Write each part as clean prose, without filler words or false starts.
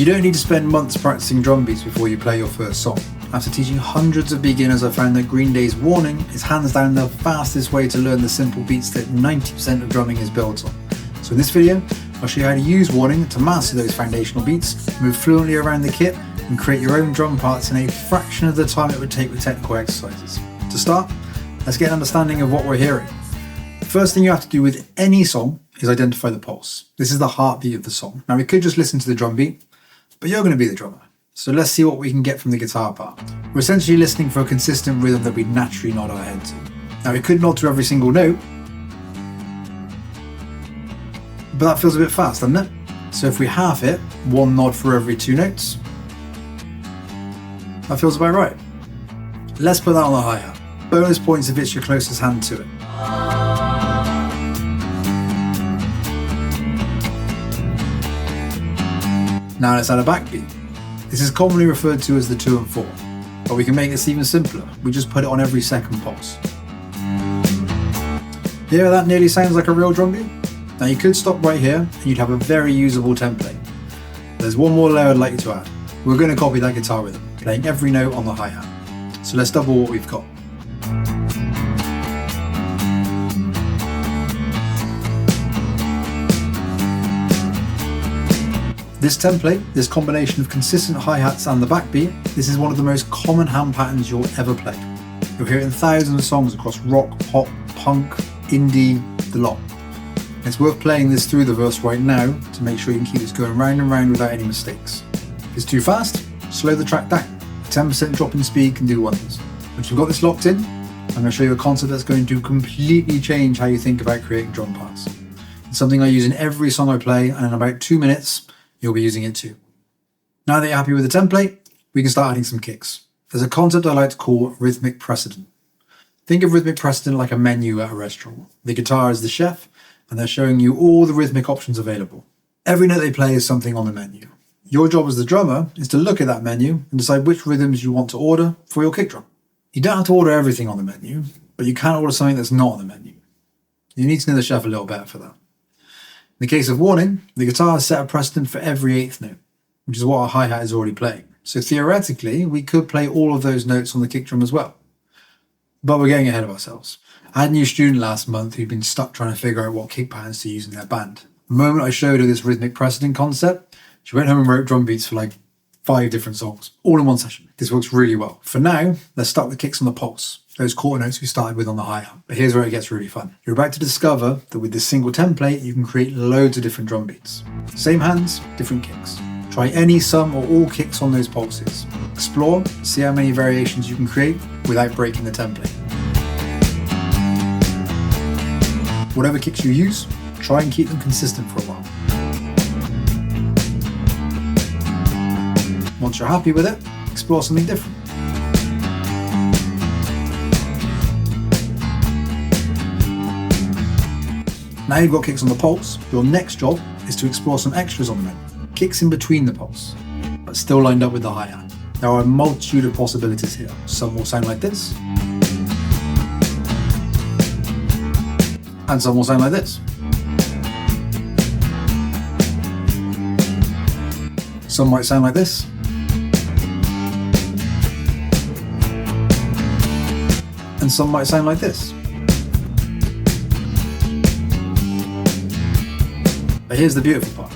You don't need to spend months practicing drum beats before you play your first song. After teaching hundreds of beginners, I found that Green Day's Warning is hands down the fastest way to learn the simple beats that 90% of drumming is built on. So in this video, I'll show you how to use Warning to master those foundational beats, move fluently around the kit, and create your own drum parts in a fraction of the time it would take with technical exercises. To start, let's get an understanding of what we're hearing. The first thing you have to do with any song is identify the pulse. This is the heartbeat of the song. Now we could just listen to the drum beat, but you're going to be the drummer. So let's see what we can get from the guitar part. We're essentially listening for a consistent rhythm that we naturally nod our head to. Now we could nod to every single note, but that feels a bit fast, doesn't it? So if we half it, one nod for every two notes, that feels about right. Let's put that on the hi-hat. Bonus points if it's your closest hand to it. Now let's add a backbeat. This is commonly referred to as the 2 and 4, but we can make this even simpler. We just put it on every second pulse. Yeah, that nearly sounds like a real drum beat. Now you could stop right here and you'd have a very usable template. There's one more layer I'd like you to add. We're going to copy that guitar rhythm, playing every note on the hi-hat. So let's double what we've got. This template, this combination of consistent hi-hats and the backbeat, this is one of the most common hand patterns you'll ever play. You'll hear it in thousands of songs across rock, pop, punk, indie, the lot. It's worth playing this through the verse right now to make sure you can keep this going round and round without any mistakes. If it's too fast, slow the track down. A 10% drop in speed can do wonders. Once you've got this locked in, I'm going to show you a concept that's going to completely change how you think about creating drum parts. It's something I use in every song I play, and in about 2 minutes, you'll be using it too. Now that you're happy with the template, we can start adding some kicks. There's a concept I like to call rhythmic precedent. Think of rhythmic precedent like a menu at a restaurant. The guitar is the chef, and they're showing you all the rhythmic options available. Every note they play is something on the menu. Your job as the drummer is to look at that menu and decide which rhythms you want to order for your kick drum. You don't have to order everything on the menu, but you can order something that's not on the menu. You need to know the chef a little better for that. In the case of Warning, the guitar has set a precedent for every 8th note, which is what our hi-hat is already playing. So theoretically, we could play all of those notes on the kick drum as well. But we're getting ahead of ourselves. I had a new student last month who'd been stuck trying to figure out what kick patterns to use in their band. The moment I showed her this rhythmic precedent concept, she went home and wrote drum beats for like 5 different songs, all in one session. This works really well. For now, let's start with kicks on the pulse. Those quarter notes we started with on the hi-hat. But here's where it gets really fun. You're about to discover that with this single template, you can create loads of different drum beats. Same hands, different kicks. Try any, some, or all kicks on those pulses. Explore, see how many variations you can create without breaking the template. Whatever kicks you use, try and keep them consistent for a while. Once you're happy with it, explore something different. Now you've got kicks on the pulse, your next job is to explore some extras on the menu. Kicks in between the pulse, but still lined up with the hi-hat. There are a multitude of possibilities here. Some will sound like this, and some will sound like this. Some might sound like this, and some might sound like this. But here's the beautiful part.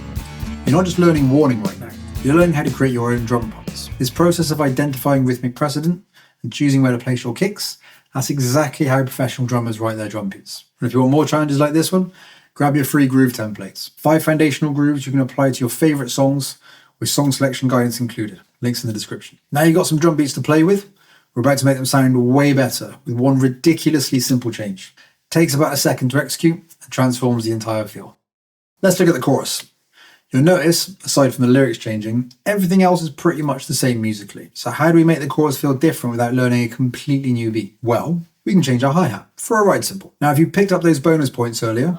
You're not just learning Warning right now, you're learning how to create your own drum parts. This process of identifying rhythmic precedent and choosing where to place your kicks, that's exactly how professional drummers write their drum beats. And if you want more challenges like this one, grab your free groove templates. 5 foundational grooves you can apply to your favourite songs with song selection guidance included. Links in the description. Now you've got some drum beats to play with, we're about to make them sound way better with one ridiculously simple change. It takes about a second to execute and transforms the entire feel. Let's look at the chorus. You'll notice, aside from the lyrics changing, everything else is pretty much the same musically. So how do we make the chorus feel different without learning a completely new beat? Well, we can change our hi-hat for a ride cymbal. Now if you picked up those bonus points earlier,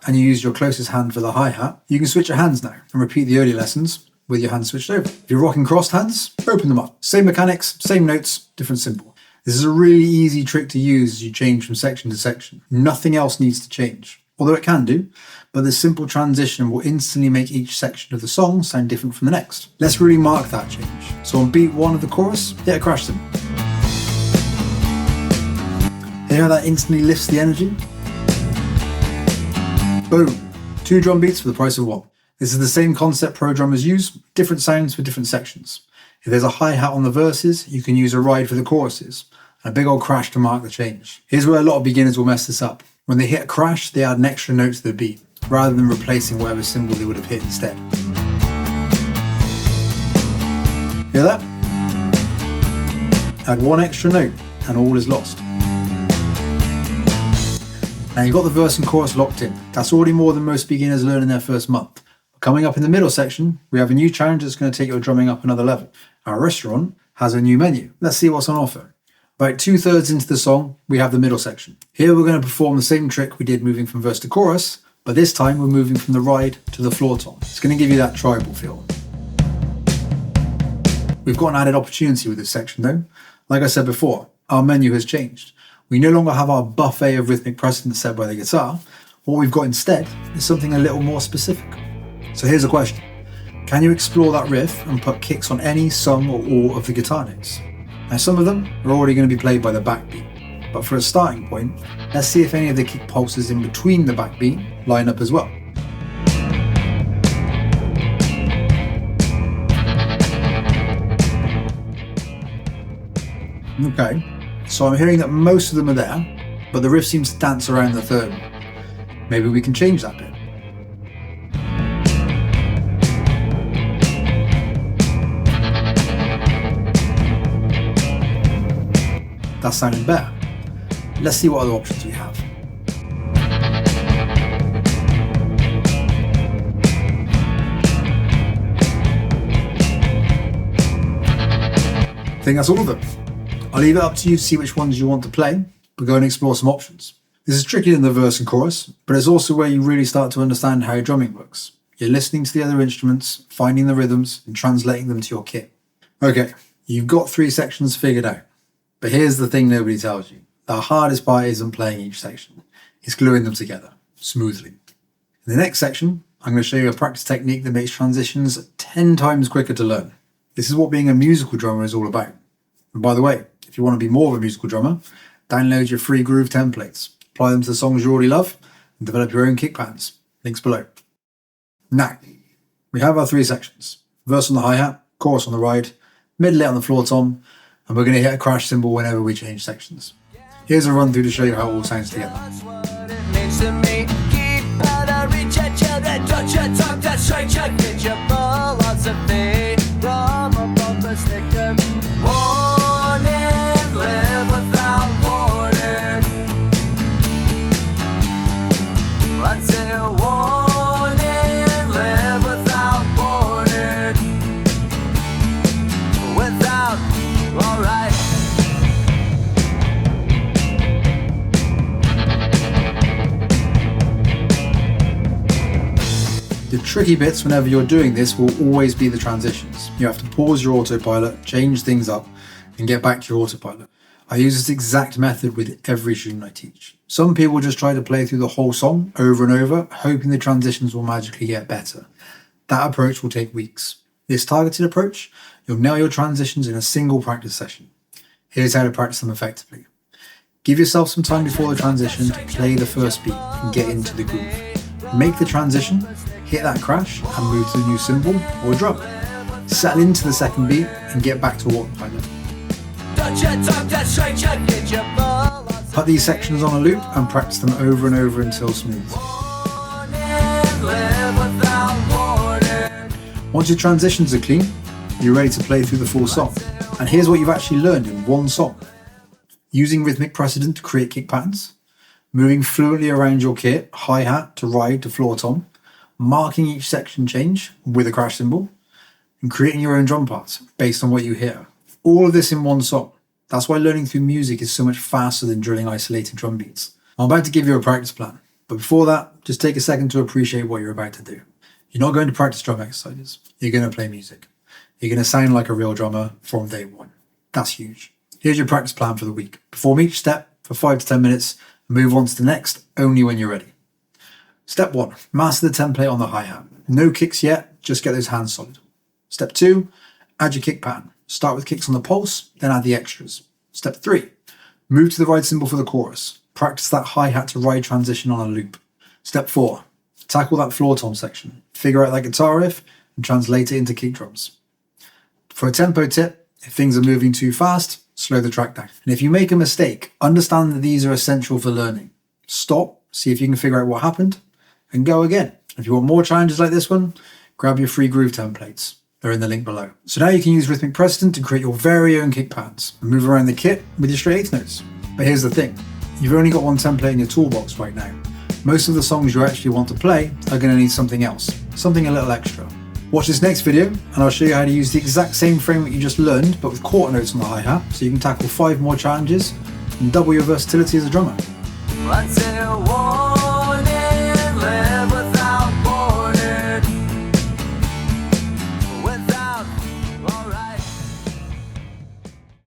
and you used your closest hand for the hi-hat, you can switch your hands now and repeat the earlier lessons with your hands switched over. If you're rocking crossed hands, open them up. Same mechanics, same notes, different cymbal. This is a really easy trick to use as you change from section to section. Nothing else needs to change. Although it can do, but the simple transition will instantly make each section of the song sound different from the next. Let's really mark that change. So on beat 1 of the chorus, hit a crash cymbal. Hear how that instantly lifts the energy? Boom. 2 drum beats for the price of 1. This is the same concept pro drummers use, different sounds for different sections. If there's a hi-hat on the verses, you can use a ride for the choruses, and a big old crash to mark the change. Here's where a lot of beginners will mess this up. When they hit a crash, they add an extra note to the beat, rather than replacing whatever cymbal they would have hit instead. Hear that? Add 1 extra note, and all is lost. Now you've got the verse and chorus locked in. That's already more than most beginners learn in their first month. Coming up in the middle section, we have a new challenge that's going to take your drumming up another level. Our restaurant has a new menu. Let's see what's on offer. About 2/3 into the song, we have the middle section. Here we're going to perform the same trick we did moving from verse to chorus, but this time we're moving from the ride to the floor tom. It's going to give you that tribal feel. We've got an added opportunity with this section though. Like I said before, our menu has changed. We no longer have our buffet of rhythmic precedence set by the guitar. What we've got instead is something a little more specific. So here's a question. Can you explore that riff and put kicks on any, some or all of the guitar notes? Now some of them are already going to be played by the backbeat, but for a starting point, let's see if any of the kick pulses in between the backbeat line up as well. Okay, so I'm hearing that most of them are there, but the riff seems to dance around the third one. Maybe we can change that bit. That's sounding better. Let's see what other options we have. I think that's all of them. I'll leave it up to you to see which ones you want to play, but go and explore some options. This is trickier than the verse and chorus, but it's also where you really start to understand how your drumming works. You're listening to the other instruments, finding the rhythms, and translating them to your kit. Okay, you've got 3 sections figured out. But here's the thing nobody tells you. The hardest part isn't playing each section. It's gluing them together, smoothly. In the next section, I'm going to show you a practice technique that makes transitions 10 times quicker to learn. This is what being a musical drummer is all about. And by the way, if you want to be more of a musical drummer, download your free groove templates, apply them to the songs you already love, and develop your own kick patterns. Links below. Now, we have our 3 sections. Verse on the hi-hat, chorus on the ride, middle it on the floor tom, and we're going to hit a crash cymbal whenever we change sections. Here's a run through to show you how it all sounds together. The tricky bits whenever you're doing this will always be the transitions. You have to pause your autopilot, change things up, and get back to your autopilot. I use this exact method with every student I teach. Some people just try to play through the whole song over and over, hoping the transitions will magically get better. That approach will take weeks. This targeted approach, you'll nail your transitions in a single practice session. Here's how to practice them effectively. Give yourself some time before the transition to play the first beat and get into the groove. Make the transition, hit that crash and move to the new cymbal or drum. Settle into the second beat and get back to autopilot. Put these sections on a loop and practice them over and over until smooth. Once your transitions are clean, you're ready to play through the full song. And here's what you've actually learned in one song. Using rhythmic precedent to create kick patterns, moving fluently around your kit, hi-hat to ride to floor tom, marking each section change with a crash cymbal, and creating your own drum parts based on what you hear. All of this in one song. That's why learning through music is so much faster than drilling isolated drum beats. I'm about to give you a practice plan, but before that, just take a second to appreciate what you're about to do. You're not going to practice drum exercises. You're going to play music. You're going to sound like a real drummer from day one. That's huge. Here's your practice plan for the week. Perform each step for 5 to 10 minutes and move on to the next only when you're ready. Step 1. Master the template on the hi-hat. No kicks yet, just get those hands solid. Step 2. Add your kick pattern. Start with kicks on the pulse, then add the extras. Step 3. Move to the ride cymbal for the chorus. Practice that hi-hat to ride transition on a loop. Step 4. Tackle that floor tom section. Figure out that guitar riff and translate it into kick drums. For a tempo tip, if things are moving too fast, slow the track down. And if you make a mistake, understand that these are essential for learning. Stop, see if you can figure out what happened, and go again. If you want more challenges like this one, grab your free groove templates. They're in the link below. So now you can use rhythmic precedent to create your very own kick patterns and move around the kit with your straight eighth notes. But here's the thing, you've only got one template in your toolbox right now. Most of the songs you actually want to play are going to need something else, something a little extra. Watch this next video and I'll show you how to use the exact same framework you just learned, but with quarter notes on the hi-hat, so you can tackle 5 more challenges and double your versatility as a drummer.